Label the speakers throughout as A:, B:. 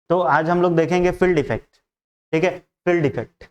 A: तो आज हम लोग देखेंगे फील्ड इफेक्ट। ठीक है, फील्ड इफेक्ट।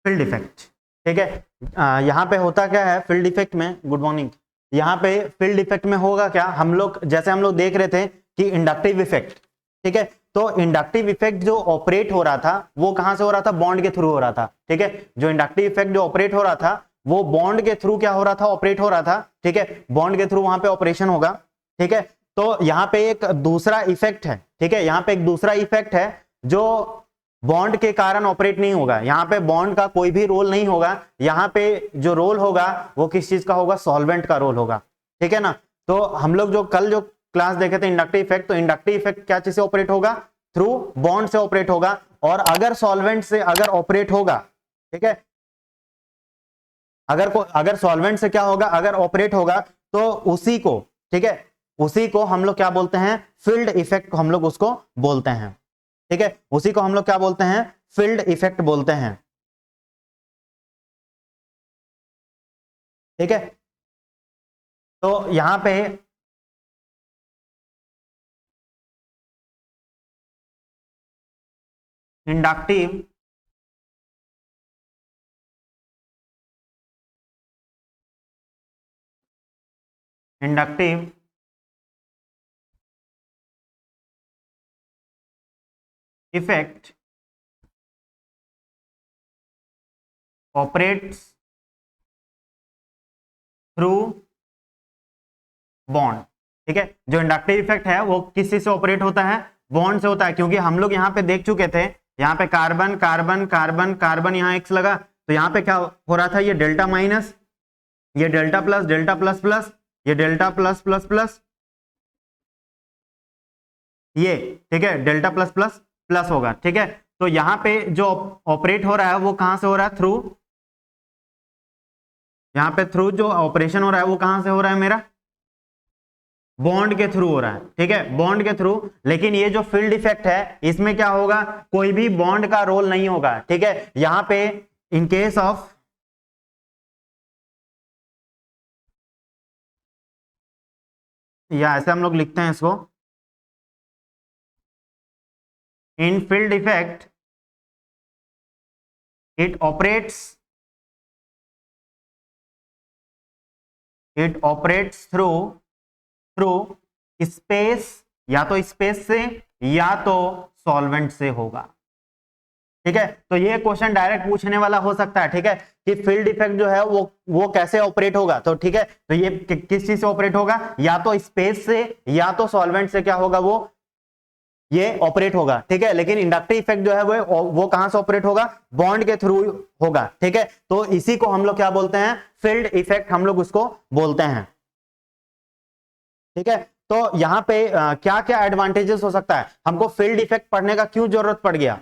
A: फील्ड इफेक्ट, ठीक है। यहाँ पे होता क्या है फील्ड इफेक्ट में, गुड मॉर्निंग। यहाँ पे फील्ड इफेक्ट में होगा क्या, हम लोग जैसे हम लोग देख रहे थे कि इंडक्टिव इफेक्ट, ठीक है। तो इंडक्टिव इफेक्ट जो ऑपरेट हो रहा था वो कहां से हो रहा था, बॉन्ड के थ्रू हो रहा था। ठीक है, जो इंडक्टिव इफेक्ट जो ऑपरेट हो रहा था वो बॉन्ड के थ्रू क्या हो रहा था, ऑपरेट हो रहा था। ठीक है, बॉन्ड के थ्रू वहां पे ऑपरेशन होगा। ठीक है, तो यहाँ पे एक दूसरा इफेक्ट है। ठीक है, यहाँ पे एक दूसरा इफेक्ट है जो बॉन्ड के कारण ऑपरेट नहीं होगा। यहाँ पे बॉन्ड का कोई भी रोल नहीं होगा। यहाँ पे जो रोल होगा वो किस चीज का होगा, सॉल्वेंट का रोल होगा। ठीक है ना। तो हम लोग जो कल जो क्लास देखे थे इंडक्टिव इफेक्ट, तो इंडक्टिव इफेक्ट क्या चीज से ऑपरेट होगा, थ्रू बॉन्ड से ऑपरेट होगा। और अगर सॉल्वेंट से अगर ऑपरेट होगा, ठीक है, अगर सॉल्वेंट से क्या होगा, अगर ऑपरेट होगा तो उसी को, ठीक है, उसी को हम लोग क्या बोलते हैं, फील्ड इफेक्ट हम लोग उसको बोलते हैं। ठीक है, उसी को हम लोग क्या बोलते हैं, फील्ड इफेक्ट बोलते हैं। ठीक है, तो यहां पे inductive inductive effect operates through bond. ठीक है, जो इंडक्टिव इफेक्ट है वो किस चीज से ऑपरेट होता है, बॉन्ड से होता है। क्योंकि हम लोग यहाँ पे देख चुके थे, यहाँ पे कार्बन कार्बन कार्बन कार्बन, यहाँ एक्स लगा, तो यहाँ पे क्या हो रहा था, ये डेल्टा माइनस, ये delta plus, delta plus plus, ये डेल्टा प्लस प्लस प्लस, ये, ठीक है, डेल्टा प्लस प्लस प्लस होगा। ठीक है, तो यहाँ पे जो ऑपरेट हो रहा है वो कहां से हो रहा है, थ्रू, यहाँ पे थ्रू जो ऑपरेशन हो रहा है वो कहां से हो रहा है मेरा, बॉन्ड के थ्रू हो रहा है। ठीक है, बॉन्ड के थ्रू। लेकिन ये जो फील्ड इफेक्ट है इसमें क्या होगा, कोई भी बॉन्ड का रोल नहीं होगा। ठीक है, यहां पे इन केस ऑफ, या ऐसे हम लोग लिखते हैं इसको, in field effect it operates through through space, या तो स्पेस से या तो सॉल्वेंट से होगा। ठीक है, तो ये क्वेश्चन डायरेक्ट पूछने वाला हो सकता है। ठीक है, कि फील्ड इफेक्ट जो है वो कैसे ऑपरेट होगा। तो ठीक है, तो ये किस चीज से ऑपरेट होगा, या तो स्पेस से या तो सॉल्वेंट से क्या होगा, वो ये ऑपरेट होगा। ठीक है, लेकिन इंडक्टिव इफेक्ट जो है वो कहां से ऑपरेट होगा, बॉन्ड के थ्रू होगा। ठीक है, तो इसी को हम लोग क्या बोलते हैं, फील्ड इफेक्ट हम लोग उसको बोलते हैं। ठीक है, तो यहां पे क्या क्या एडवांटेजेस हो सकता है, हमको फील्ड इफेक्ट पढ़ने का क्यों जरूरत पड़ गया।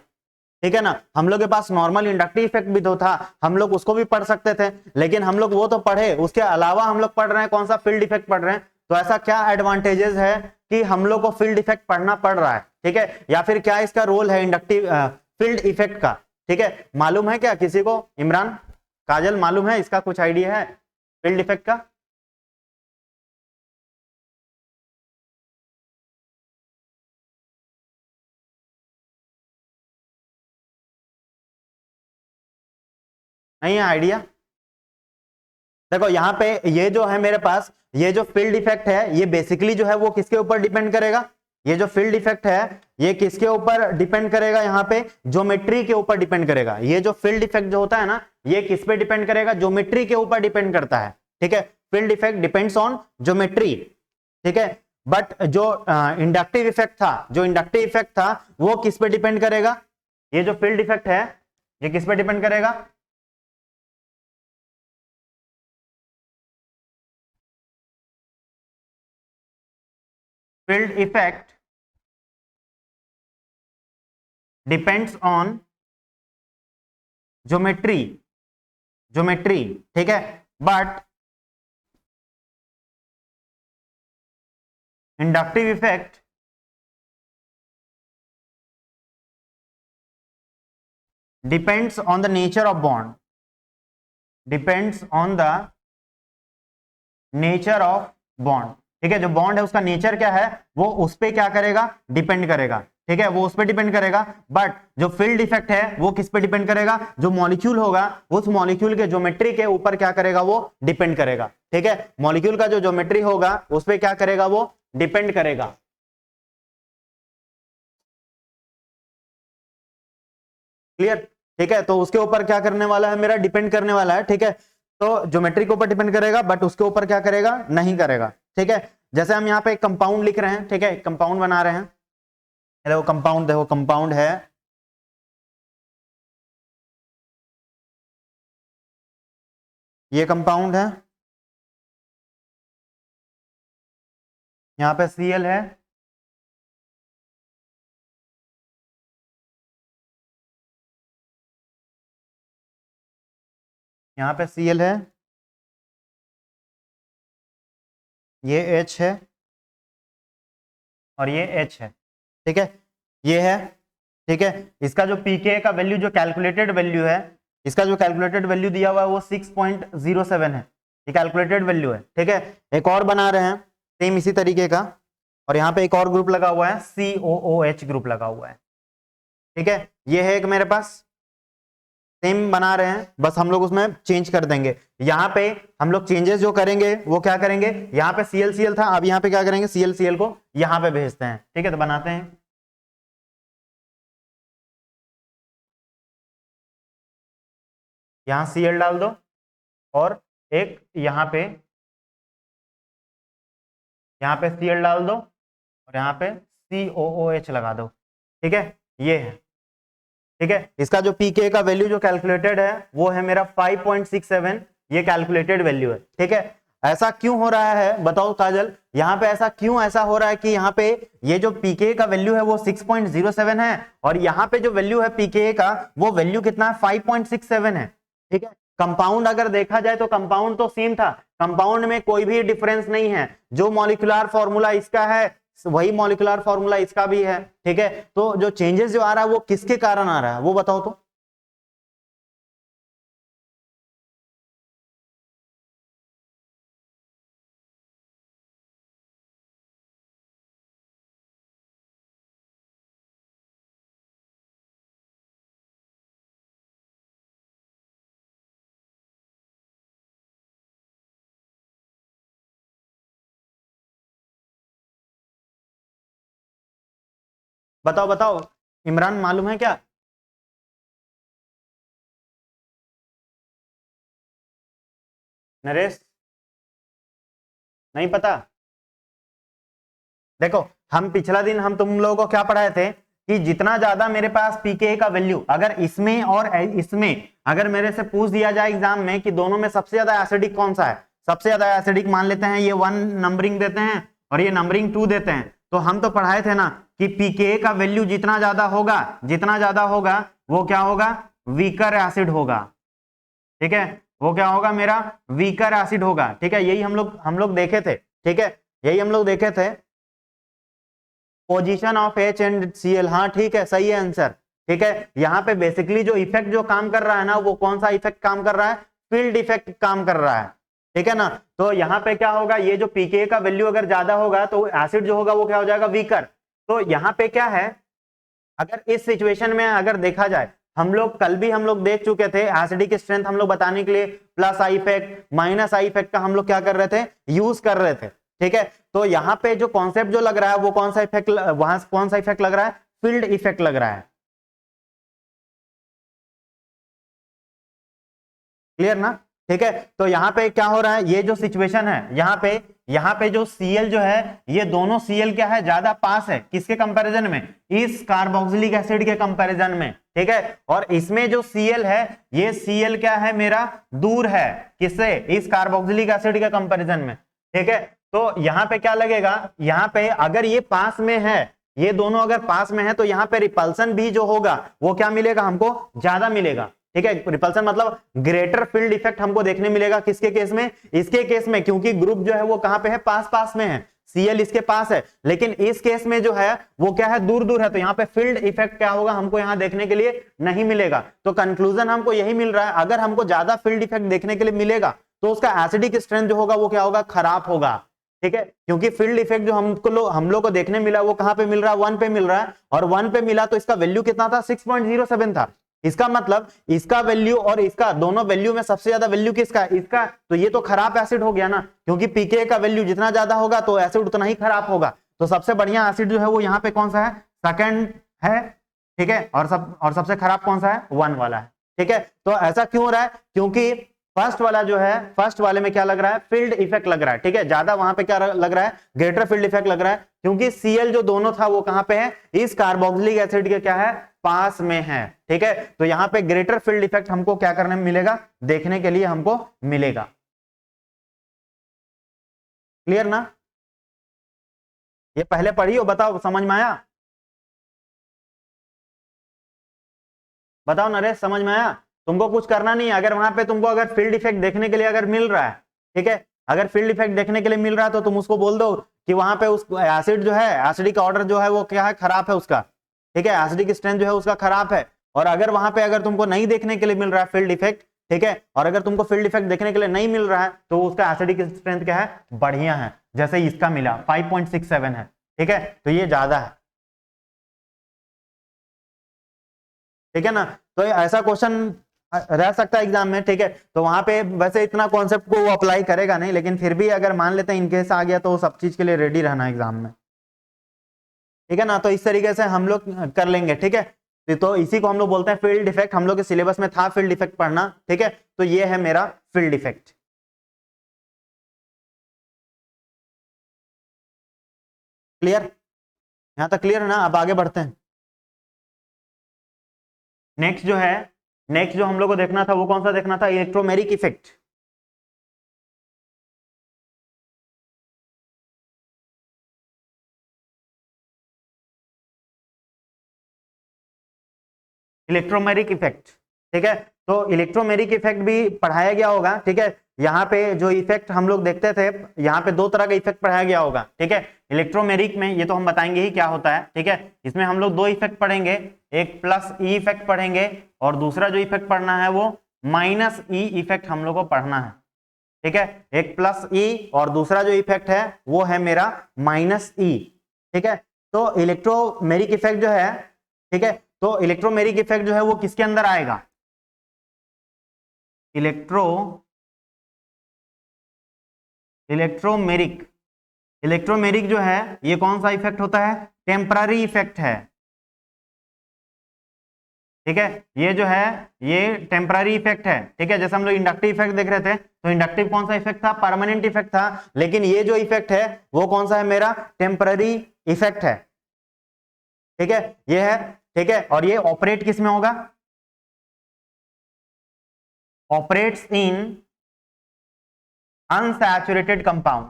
A: ठीक है ना, हम लोग के पास नॉर्मल इंडक्टिव इफेक्ट भी तो था, हम लोग उसको भी पढ़ सकते थे, लेकिन हम लोग वो तो पढ़े, उसके अलावा हम लोग पढ़ रहे हैं कौन सा, फील्ड इफेक्ट पढ़ रहे हैं। तो ऐसा क्या एडवांटेजेस है कि हम लोग को फील्ड इफेक्ट पढ़ना पड़ रहा है। ठीक है, या फिर क्या इसका रोल है इंडक्टिव फील्ड इफेक्ट का। ठीक है, मालूम है क्या किसी को, इमरान, काजल, मालूम है इसका कुछ आइडिया है फील्ड इफेक्ट का। नहीं है आइडिया। देखो यहाँ पे ये जो है मेरे पास, ये जो फील्ड इफेक्ट है ये बेसिकली जो है वो किसके ऊपर डिपेंड करेगा, ये जो फील्ड इफेक्ट है ये किसके ऊपर डिपेंड करेगा, यहाँ पे ज्योमेट्री के ऊपर डिपेंड करेगा। ये जो फील्ड इफेक्ट जो होता है ना, ये किस पे डिपेंड करेगा, ज्योमेट्री के ऊपर डिपेंड करता है। ठीक है, field effect depends on geometry. ठीक है, बट जो इंडक्टिव इफेक्ट था, जो इंडक्टिव इफेक्ट था वो किस पे डिपेंड करेगा, ये जो फील्ड इफेक्ट है ये किस पे डिपेंड करेगा, field effect depends on geometry, geometry. ठीक है, but inductive effect depends on the nature of bond, depends on the nature of bond. ठीक है, जो बॉन्ड है उसका नेचर क्या है वो उस पे क्या करेगा, डिपेंड करेगा। ठीक है, वो उस पे डिपेंड करेगा। बट जो फील्ड इफेक्ट है वो किस पे डिपेंड करेगा, जो मॉलिक्यूल होगा उस मॉलिक्यूल के ज्योमेट्री के ऊपर क्या करेगा, वो डिपेंड करेगा। ठीक है, मॉलिक्यूल का जो ज्योमेट्री होगा उस पे क्या करेगा, वो डिपेंड करेगा। क्लियर? ठीक है, तो उसके ऊपर क्या करने वाला है, मेरा डिपेंड करने वाला है। ठीक है, तो ज्योमेट्री के ऊपर डिपेंड करेगा बट उसके ऊपर क्या करेगा, नहीं करेगा। ठीक है, जैसे हम यहाँ पे एक कंपाउंड लिख रहे हैं। ठीक है, कंपाउंड बना रहे हैं। देखो कंपाउंड, देखो कंपाउंड है, ये कंपाउंड है, यहाँ पे Cl है, यहाँ पे Cl है, ये H है और ये H है। ठीक है, ये है। ठीक है, इसका जो pKa का वैल्यू, जो कैलकुलेटेड वैल्यू है, इसका जो कैलकुलेटेड वैल्यू दिया हुआ है वो 6.07 है। ये कैलकुलेटेड वैल्यू है। ठीक है, एक और बना रहे हैं सेम इसी तरीके का, और यहाँ पे एक और ग्रुप लगा हुआ है, COOH ग्रुप लगा हुआ है। ठीक है, ये है एक मेरे पास, सेम बना रहे हैं, बस हम लोग उसमें चेंज कर देंगे। यहाँ पे हम लोग चेंजेस जो करेंगे वो क्या करेंगे, यहाँ पे ClCl था, अब यहाँ पे क्या करेंगे, ClCl को यहाँ पे भेजते हैं। ठीक है, तो बनाते हैं, यहाँ Cl डाल दो और एक यहाँ पे Cl डाल दो और यहाँ पे COOH लगा दो। ठीक है, ये है। ठीक है, इसका जो pK का वैल्यू जो कैलकुलेटेड है वो है मेरा 5.67, ये कैलकुलेटेड वैल्यू है। ठीक है, ऐसा क्यों हो रहा है बताओ काजल, यहाँ पे ऐसा क्यों ऐसा हो रहा है कि यहाँ पे ये जो pK का वैल्यू है वो 6.07 है और यहाँ पे जो वैल्यू है pK का वो वैल्यू कितना है, 5.67 है। ठीक है, कंपाउंड अगर देखा जाए तो कंपाउंड तो सेम था, कंपाउंड में कोई भी डिफरेंस नहीं है, जो मॉलिक्यूलर फॉर्मूला इसका है वही मॉलिक्यूलर फॉर्मूला इसका भी है। ठीक है, तो जो चेंजेस जो आ रहा है वो किसके कारण आ रहा है वो बताओ तो। बताओ बताओ, इमरान मालूम है क्या? नरेश, नहीं पता? देखो, हम पिछला दिन हम तुम लोगों को क्या पढ़ाए थे कि जितना ज्यादा मेरे पास pKa का वैल्यू, अगर इसमें और इसमें अगर मेरे से पूछ दिया जाए एग्जाम में कि दोनों में सबसे ज्यादा एसिडिक कौन सा है, सबसे ज्यादा एसिडिक मान लेते हैं ये 1 नंबरिंग देते हैं और ये नंबरिंग 2 देते हैं, तो हम तो पढ़ाए थे ना कि pKa का वैल्यू जितना ज्यादा होगा वो क्या होगा, वीकर एसिड होगा। ठीक है, वो क्या होगा, मेरा वीकर एसिड होगा। ठीक है, यही हम लोग देखे थे। ठीक है, यही हम लोग देखे थे, position of H and Cl। हाँ ठीक है, सही है आंसर। ठीक है, यहाँ पे बेसिकली जो इफेक्ट जो काम कर रहा है ना, वो कौन सा इफेक्ट काम कर रहा है, फील्ड इफेक्ट काम कर रहा है। ठीक है ना, तो यहाँ पे क्या होगा, ये जो pKa का वैल्यू अगर ज्यादा होगा तो एसिड जो होगा वो क्या हो जाएगा, वीकर। तो यहाँ पे क्या है, अगर इस सिचुएशन में अगर देखा जाए, हम लोग कल भी हम लोग देख चुके थे एसिडिक स्ट्रेंथ हम लोग बताने के लिए plus I effect minus I effect का हम लोग क्या कर रहे थे, यूज कर रहे थे। ठीक है, तो यहाँ पे जो कॉन्सेप्ट जो लग रहा है वो कौन सा इफेक्ट, वहां कौन सा इफेक्ट लग रहा है, फील्ड इफेक्ट लग रहा है। क्लियर ना? ठीक है, तो यहाँ पे क्या हो रहा है, ये जो सिचुएशन है यहाँ पे जो Cl जो है, ये दोनों Cl क्या है, ज्यादा पास है किसके कंपैरिजन में, इस कार्बोक्सिलिक एसिड के कंपैरिजन में। ठीक है, और इसमें जो Cl है, ये Cl क्या है, मेरा दूर है किससे, इस कार्बोक्सिलिक एसिड के कंपैरिजन में। ठीक है, तो यहाँ पे क्या लगेगा, यहाँ पे अगर ये पास में है, ये दोनों अगर पास में है तो यहाँ पे रिपल्सन भी जो होगा वो क्या मिलेगा, हमको ज्यादा मिलेगा। ठीक है, रिपल्सन मतलब ग्रेटर फील्ड इफेक्ट हमको देखने मिलेगा किसके केस में, इसके केस में, क्योंकि ग्रुप जो है वो कहां पे है, पास पास में है, Cl इसके पास है, लेकिन इस केस में जो है वो क्या है, दूर दूर है, तो यहाँ पे फील्ड इफेक्ट क्या होगा, हमको यहाँ देखने के लिए नहीं मिलेगा। तो कंक्लूजन हमको यही मिल रहा है, अगर हमको ज्यादा फील्ड इफेक्ट देखने के लिए मिलेगा तो उसका एसिडिक स्ट्रेंथ जो होगा वो क्या होगा, खराब होगा। ठीक है, क्योंकि फील्ड इफेक्ट जो हम लोग को देखने मिला वो कहां पे मिल रहा है, 1 पे मिल रहा है, और 1 पे मिला तो इसका वैल्यू कितना था, 6.07 था। इसका मतलब इसका वैल्यू और इसका दोनों वैल्यू में सबसे ज्यादा वैल्यू किसका, इसका, तो ये तो खराब एसिड हो गया ना, क्योंकि पीके का वैल्यू जितना ज्यादा होगा तो एसिड उतना ही खराब होगा। तो सबसे बढ़िया एसिड जो है वो यहाँ पे कौन सा है, सेकंड है। ठीक है, और सबसे खराब कौन सा है, 1 वाला है। ठीक है, तो ऐसा क्यों हो रहा है, क्योंकि फर्स्ट वाला जो है, फर्स्ट वाले में क्या लग रहा है, फील्ड इफेक्ट लग रहा है। ठीक है, ज्यादा वहां पे क्या लग रहा है, ग्रेटर फील्ड इफेक्ट लग रहा है, क्योंकि Cl जो दोनों था वो कहां पे है, इस कार्बोक्सिलिक एसिड के क्या है, पास में है। ठीक है, तो यहां पे ग्रेटर फील्ड इफेक्ट हमको क्या करने में मिलेगा, देखने के लिए हमको मिलेगा। क्लियर ना, ये पहले पढ़ी हो, बताओ समझ में आया, बताओ नरेश समझ में आया। तुमको कुछ करना नहीं है, अगर वहां पे तुमको अगर फील्ड इफेक्ट देखने के लिए अगर मिल रहा है, ठीक है, अगर फील्ड इफेक्ट देखने के लिए मिल रहा है तो तुम उसको बोल दो कि वहां पे उस एसिड जो है, एसिडिक ऑर्डर जो है वो क्या है, खराब है उसका। ठीक है, एसिडिक स्ट्रेंथ जो है उसका खराब है। और अगर वहां पे अगर तुमको नहीं देखने के लिए मिल रहा है फील्ड इफेक्ट, ठीक है, और अगर तुमको फील्ड इफेक्ट देखने के लिए नहीं मिल रहा है तो उसका एसिडिक स्ट्रेंथ क्या है, बढ़िया है, जैसे इसका मिला 5.67 है। ठीक है, तो ये ज्यादा है। ठीक है ना, तो ऐसा क्वेश्चन रह सकता है एग्जाम में। ठीक है, तो वहां पे वैसे इतना कॉन्सेप्ट को वो अप्लाई करेगा नहीं, लेकिन फिर भी अगर मान लेते हैं इनकेस आ गया तो सब चीज के लिए रेडी रहना एग्जाम में। ठीक है ना, तो इस तरीके से हम लोग कर लेंगे। ठीक है, तो इसी को हम लोग बोलते हैं फील्ड इफेक्ट, हम लोग के सिलेबस में था फील्ड इफेक्ट पढ़ना। ठीक है, तो ये है मेरा फील्ड इफेक्ट। क्लियर, यहां तक क्लियर है ना, अब आगे बढ़ते हैं। नेक्स्ट जो है, नेक्स्ट जो हम लोग को देखना था वो कौन सा देखना था, इलेक्ट्रोमेरिक इफेक्ट। Electromeric effect. ठीक है, तो इलेक्ट्रोमेरिक इफेक्ट भी पढ़ाया गया होगा। ठीक है, यहाँ पे जो इफेक्ट हम लोग देखते थे, यहाँ पे 2 तरह का इफेक्ट पढ़ाया गया होगा। ठीक है, इलेक्ट्रोमेरिक में ये तो हम बताएंगे ही क्या होता है। ठीक है, इसमें हम लोग 2 इफेक्ट पढ़ेंगे, एक प्लस ई इफेक्ट पढ़ेंगे और दूसरा जो इफेक्ट पढ़ना है वो माइनस ई इफेक्ट हम लोग को पढ़ना है। ठीक है, एक प्लस ई और दूसरा जो इफेक्ट है वो है मेरा माइनस ई। ठीक है, तो इलेक्ट्रोमेरिक इफेक्ट जो है, ठीक है, तो इलेक्ट्रोमेरिक इफेक्ट जो है वो किसके अंदर आएगा, इलेक्ट्रोमेरिक। इलेक्ट्रोमेरिक जो है ये कौन सा इफेक्ट होता है, टेम्पररी इफेक्ट है। ठीक है, ये जो है ये टेम्पररी इफेक्ट है। ठीक है, जैसे हम लोग इंडक्टिव इफेक्ट देख रहे थे, तो इंडक्टिव कौन सा इफेक्ट था, परमानेंट इफेक्ट था, लेकिन ये जो इफेक्ट है वो कौन सा है, मेरा टेम्पररी इफेक्ट है। ठीक है, ये है। ठीक है, और ये ऑपरेट किस में होगा, operates in unsaturated compound,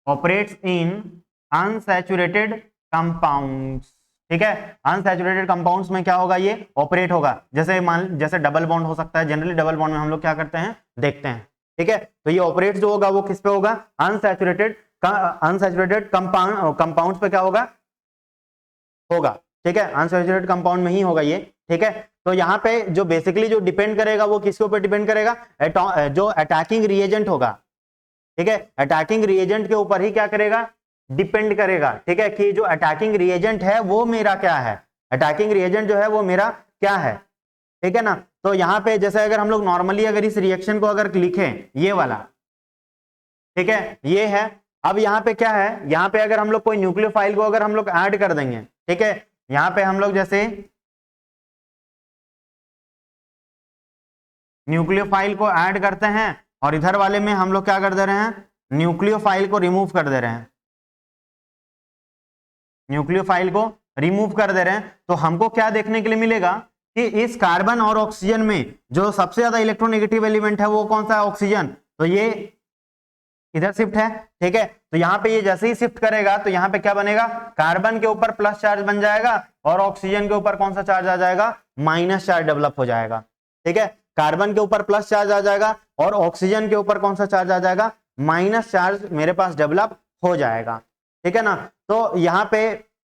A: operates in unsaturated compounds. ठीक है, अनसैचुरेटेड कंपाउंड्स में क्या होगा, ये ऑपरेट होगा। जैसे डबल बॉन्ड हो सकता है, जनरली डबल बॉन्ड में हम लोग क्या करते हैं, देखते हैं। ठीक है, तो ये ऑपरेट जो होगा वो किस पे होगा, अनसैचुरेटेड कंपाउंड्स पे क्या होगा, ठीक है, अनसैचुरेटेड कंपाउंड में ही होगा ये। ठीक है, तो यहाँ पे जो बेसिकली जो डिपेंड करेगा वो किसके ऊपर डिपेंड करेगा, जो अटैकिंग रिएजेंट होगा। ठीक है, अटैकिंग रिएजेंट के ऊपर ही क्या करेगा, डिपेंड करेगा। ठीक है, कि जो अटैकिंग रिएजेंट है वो मेरा क्या है, अटैकिंग रिएजेंट जो है वो मेरा क्या है। ठीक है ना, तो यहाँ पे जैसे अगर हम लोग नॉर्मली अगर इस रिएक्शन को अगर लिखें, ये वाला, ठीक है, ये है। अब यहाँ पे क्या है, यहाँ पे अगर हम लोग कोई न्यूक्लियोफाइल को अगर हम लोग ऐड कर देंगे, ठीक है, यहाँ पे हम लोग जैसे न्यूक्लियोफाइल को ऐड करते हैं और इधर वाले में हम लोग क्या कर दे रहे हैं, न्यूक्लियोफाइल को रिमूव कर दे रहे हैं, न्यूक्लियोफाइल को रिमूव कर दे रहे हैं, तो हमको क्या देखने के लिए मिलेगा कि इस कार्बन और ऑक्सीजन में जो सबसे ज्यादा इलेक्ट्रोनेगेटिव एलिमेंट है वो कौन सा है, ऑक्सीजन। तो ये इधर शिफ्ट है। ठीक है, तो यहाँ पे ये जैसे ही शिफ्ट करेगा तो यहाँ पे क्या बनेगा, कार्बन के ऊपर प्लस चार्ज बन जाएगा और ऑक्सीजन के ऊपर कौन सा चार्ज आ जाएगा, माइनस चार्ज डेवलप हो जाएगा। ठीक है, कार्बन के ऊपर प्लस चार्ज आ जाएगा और ऑक्सीजन के ऊपर कौन सा चार्ज आ जाएगा, माइनस चार्ज मेरे पास डेवलप हो जाएगा। ठीक है ना। तो यहाँ पे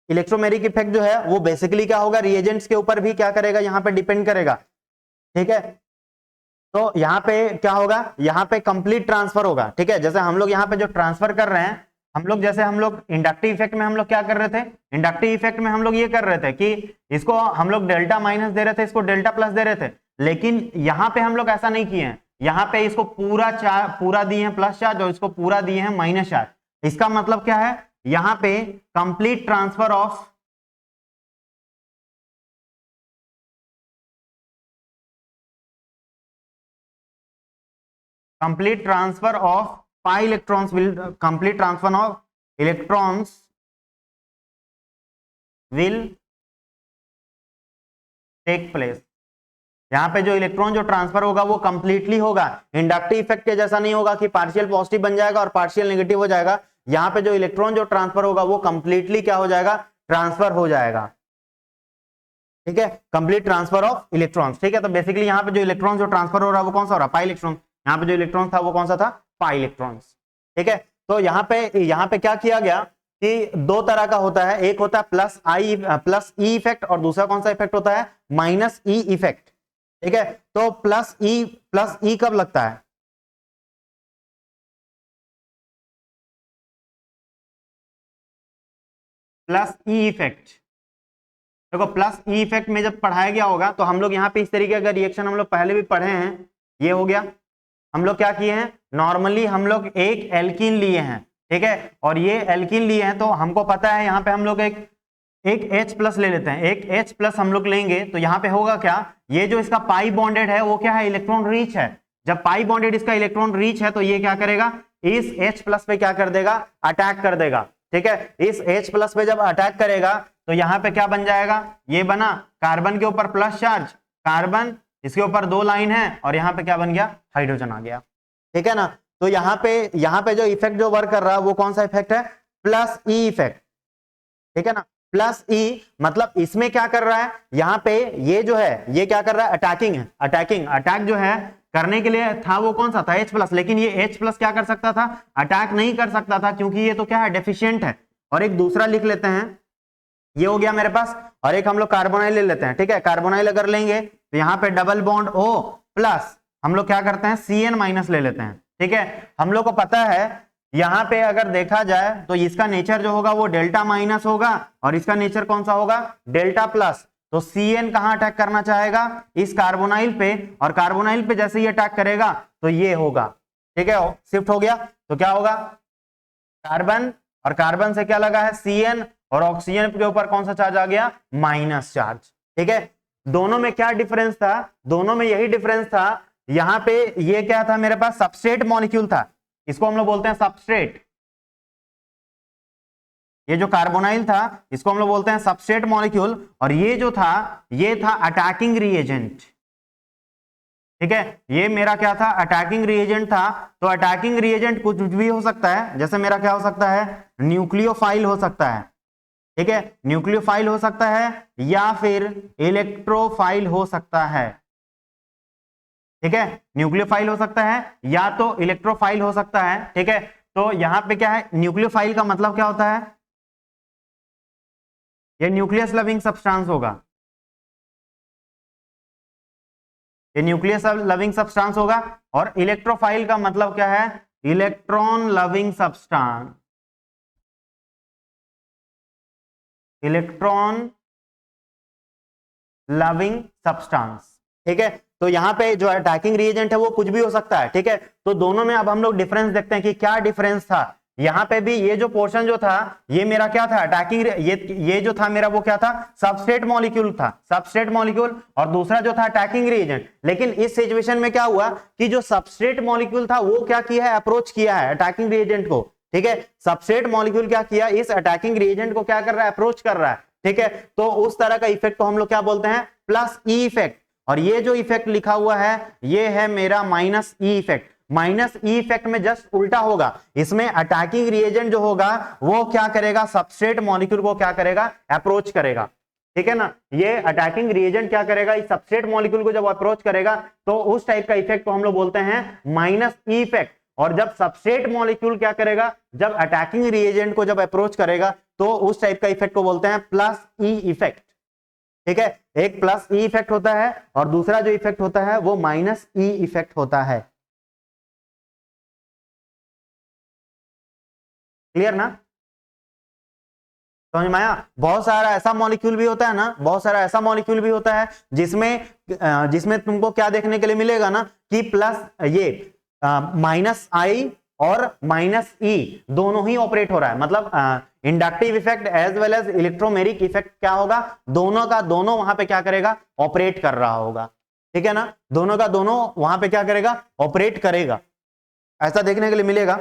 A: इलेक्ट्रोमेरिक इफेक्ट जो है वो बेसिकली क्या होगा, रिएजेंट्स के ऊपर भी क्या करेगा, यहाँ पे डिपेंड करेगा। ठीक है, तो यहाँ पे क्या होगा, यहाँ पे कंप्लीट ट्रांसफर होगा। ठीक है, जैसे हम लोग यहाँ पे जो ट्रांसफर कर रहे हैं, हम लोग इंडक्टिव इफेक्ट में हम लोग क्या कर रहे थे, इंडक्टिव इफेक्ट में हम लोग ये कर रहे थे कि इसको हम लोग डेल्टा माइनस दे रहे थे, इसको डेल्टा प्लस दे रहे थे। लेकिन यहाँ पे हम लोग ऐसा नहीं किए हैं, यहाँ पे इसको पूरा दिए हैं प्लस चार्ज और इसको पूरा दिए हैं माइनस चार्ज। इसका मतलब क्या है, यहाँ पे complete transfer of complete transfer of pi electrons will complete transfer of electrons will take place। यहां पे जो इलेक्ट्रॉन जो ट्रांसफर होगा वो कंप्लीटली होगा, इंडक्टिव इफेक्ट के जैसा नहीं होगा कि पार्शियल पॉजिटिव बन जाएगा और पार्शियल नेगेटिव हो जाएगा। यहां पे जो इलेक्ट्रॉन जो ट्रांसफर होगा वो कंप्लीटली क्या हो जाएगा, ट्रांसफर हो जाएगा। ठीक है, कंप्लीट ट्रांसफर ऑफ इलेक्ट्रॉन्स। ठीक है, तो बेसिकली यहाँ पे जो इलेक्ट्रॉन जो ट्रांसफर हो रहा है वो कौन सा हो रहा है, पाई इलेक्ट्रॉन। यहाँ पे जो इलेक्ट्रॉन था वो कौन सा था, पाई इलेक्ट्रॉन्स। ठीक है, तो यहाँ पे क्या किया गया कि दो तरह का होता है, एक होता है प्लस ई इफेक्ट और दूसरा कौन सा इफेक्ट होता है, माइनस ई इफेक्ट। ठीक है, तो प्लस ई कब लगता है, प्लस ई इफेक्ट। देखो प्लस ई इफेक्ट में जब पढ़ाया गया होगा तो हम लोग यहाँ पे इस तरीके का रिएक्शन हम लोग पहले भी पढ़े हैं। ये हो गया, हम लोग क्या किए हैं, नॉर्मली हम लोग एक एल्कीन लिए हैं। ठीक है, और ये एल्कीन लिए हैं तो हमको पता है यहाँ पे हम लोग एक H प्लस ले लेते हैं, एक H प्लस हम लोग लेंगे तो यहाँ पे होगा क्या, ये जो इसका पाई बॉन्डेड है वो क्या है, इलेक्ट्रॉन रीच है। जब पाई बॉन्डेड इसका इलेक्ट्रॉन रीच है तो ये क्या करेगा, इस H प्लस पे क्या कर देगा, अटैक कर देगा। ठीक है, इस H प्लस पे जब अटैक करेगा तो यहाँ पे क्या बन जाएगा, ये बना कार्बन के ऊपर प्लस चार्ज, कार्बन इसके ऊपर दो लाइन है और यहाँ पे क्या बन गया, हाइड्रोजन आ गया। ठीक है ना, तो यहाँ पे जो इफेक्ट जो वर्क कर रहा है वो कौन सा इफेक्ट है, प्लस ई इफेक्ट। ठीक है ना, प्लस ई मतलब इसमें क्या कर रहा है, यहाँ पे ये जो है ये क्या कर रहा है, अटैकिंग है। अटैक जो है करने के लिए था वो कौन सा था, H प्लस। लेकिन ये H प्लस क्या कर सकता था, अटैक नहीं कर सकता था क्योंकि ये तो क्या है, डेफिशिएंट है। और एक दूसरा लिख लेते हैं, ये हो गया मेरे पास, और एक हम लोग कार्बोनाइल ले लेते हैं। ठीक है, कार्बोनाइल अगर लेंगे तो यहाँ पे डबल बॉन्ड O प्लस हम लोग क्या करते हैं, Cn माइनस ले लेते हैं। ठीक है, हम लोग को पता है यहाँ पे अगर देखा जाए तो इसका नेचर जो होगा वो डेल्टा माइनस होगा और इसका नेचर कौन सा होगा, डेल्टा प्लस। तो Cn कहां अटैक करना चाहेगा, इस कार्बोनाइल पे, और कार्बोनाइल पे जैसे ही अटैक करेगा तो ये होगा। ठीक है, शिफ्ट हो गया तो क्या होगा, कार्बन, और कार्बन से क्या लगा है, Cn, और ऑक्सीजन के ऊपर कौन सा चार्ज आ गया, माइनस चार्ज। ठीक है, दोनों में क्या डिफरेंस था, दोनों में यही डिफरेंस था, यहां पे ये क्या था, मेरे पास सबस्ट्रेट मॉलिक्यूल था, इसको हम लोग बोलते हैं सबस्ट्रेट। ये जो कार्बोनाइल था इसको हम लोग बोलते हैं सबस्ट्रेट मॉलिक्यूल, और ये जो था ये था अटैकिंग रिएजेंट। ठीक है, ये मेरा क्या था, अटैकिंग रिएजेंट था। तो अटैकिंग रिएजेंट कुछ भी हो सकता है, जैसे मेरा क्या हो सकता है, न्यूक्लियोफाइल हो सकता है। ठीक है, न्यूक्लियोफाइल हो सकता है या फिर इलेक्ट्रोफाइल हो सकता है। ठीक है, न्यूक्लियोफाइल हो सकता है या तो इलेक्ट्रोफाइल हो सकता है। ठीक है, तो यहां पे क्या है, न्यूक्लियोफाइल का मतलब क्या होता है, ये न्यूक्लियस लविंग सब्सटेंस होगा, ये न्यूक्लियस लविंग सब्सटेंस होगा। और इलेक्ट्रोफाइल का मतलब क्या है, electron loving substance, electron loving substance. ठीक है, तो यहाँ पे जो अटैकिंग रिएजेंट है वो कुछ भी हो सकता है। ठीक है, तो दोनों में अब हम लोग डिफरेंस देखते हैं कि क्या डिफरेंस था। यहाँ पे भी ये जो पोर्शन जो था ये मेरा क्या था, अटैकिंग, ये जो था मेरा वो क्या था, सबस्ट्रेट मॉलिक्यूल था, सबस्ट्रेट मॉलिक्यूल, और दूसरा जो था अटैकिंग रिएजेंट। लेकिन इस सिचुएशन में क्या हुआ कि जो सबस्ट्रेट मॉलिक्यूल था वो क्या किया है, अप्रोच किया है अटैकिंग रिएजेंट को। ठीक है, सबस्ट्रेट मॉलिक्यूल क्या किया, इस अटैकिंग रिएजेंट को क्या कर रहा है, अप्रोच कर रहा है। ठीक है, तो उस तरह का इफेक्ट को हम लोग क्या बोलते हैं, प्लस ई इफेक्ट। और ये जो इफेक्ट लिखा हुआ है ये है मेरा minus E effect. Minus E effect में जस्ट उल्टा होगा, इसमें अटैकिंग रिएजेंट जो होगा वो क्या करेगा, सबस्ट्रेट मॉलिक्यूल को क्या करेगा, अप्रोच करेगा। ठीक है ना, ये अटैकिंग रिएजेंट क्या करेगा, इस सबस्ट्रेट मॉलिक्यूल को जब अप्रोच करेगा तो उस टाइप का इफेक्ट को हम लोग बोलते हैं माइनस ई इफेक्ट। और जब सबस्ट्रेट मॉलिक्यूल क्या करेगा, जब अटैकिंग रिएजेंट को जब अप्रोच करेगा तो उस टाइप का इफेक्ट को बोलते हैं प्लस ई इफेक्ट। ठीक है, एक प्लस ई इफेक्ट होता है और दूसरा जो इफेक्ट होता है वो माइनस ई इफेक्ट होता है। क्लियर ना, समझ में आया? बहुत सारा ऐसा मॉलिक्यूल भी होता है ना, बहुत सारा ऐसा मॉलिक्यूल भी होता है जिसमें तुमको क्या देखने के लिए मिलेगा ना कि प्लस ये माइनस आई और माइनस ई दोनों ही ऑपरेट हो रहा है। मतलब inductive effect as well as electromeric effect क्या होगा, दोनों का दोनों वहां पे क्या करेगा, ऑपरेट कर रहा होगा। ठीक है ना, दोनों का दोनों वहां पे क्या करेगा, ऑपरेट करेगा, ऐसा देखने के लिए मिलेगा।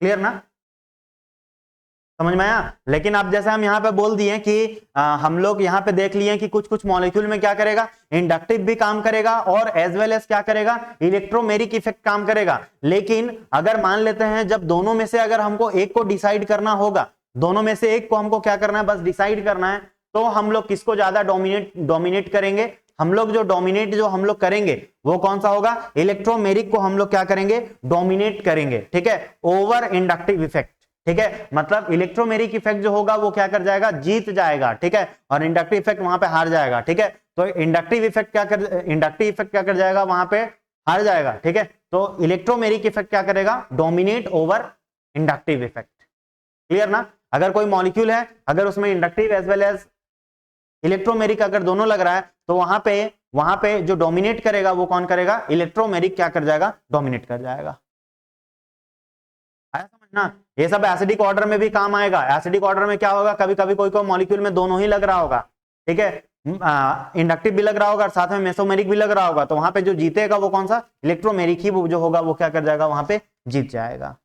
A: क्लियर ना, समझ में आया? लेकिन अब जैसे हम यहाँ पे बोल दिए कि हम लोग यहाँ पे देख लिए कि कुछ कुछ मॉलिक्यूल में क्या करेगा, इंडक्टिव भी काम करेगा और एज वेल एज क्या करेगा, इलेक्ट्रोमेरिक इफेक्ट काम करेगा। लेकिन अगर मान लेते हैं जब दोनों में से अगर हमको एक को डिसाइड करना होगा, दोनों में से एक को हमको क्या करना है, बस डिसाइड करना है, तो हम लोग किसको ज्यादा डोमिनेट करेंगे, हम लोग जो हम लोग करेंगे वो कौन सा होगा, इलेक्ट्रोमेरिक को हम लोग क्या करेंगे, डोमिनेट करेंगे। ठीक है, ओवर इंडक्टिव इफेक्ट। ठीक है, मतलब इलेक्ट्रोमेरिक इफेक्ट जो होगा वो क्या कर जाएगा, जीत जाएगा। ठीक है, और इंडक्टिव इफेक्ट वहां पे हार जाएगा। ठीक है, तो इंडक्टिव इफेक्ट क्या कर जाएगा, वहां पे हार जाएगा। ठीक है, तो इलेक्ट्रोमेरिक इफेक्ट क्या करेगा, dominate over inductive effect. Clear ना, अगर कोई मॉलिक्यूल है, अगर उसमें inductive as well as electromeric अगर दोनों लग रहा है, तो वहां पे जो डोमिनेट करेगा वो कौन करेगा, इलेक्ट्रोमेरिक क्या कर जाएगा, डोमिनेट कर जाएगा। आया समझना? ये सब एसिडिक ऑर्डर में भी काम आएगा। एसिडिक ऑर्डर में क्या होगा, कभी कभी कोई मॉलिक्यूल में दोनों ही लग रहा होगा। ठीक है, इंडक्टिव भी लग रहा होगा और साथ में मेसोमेरिक भी लग रहा होगा, तो वहां पे जो जीतेगा वो कौन सा, इलेक्ट्रोमेरिक ही जो होगा वो क्या कर जाएगा, वहां पे जीत जाएगा।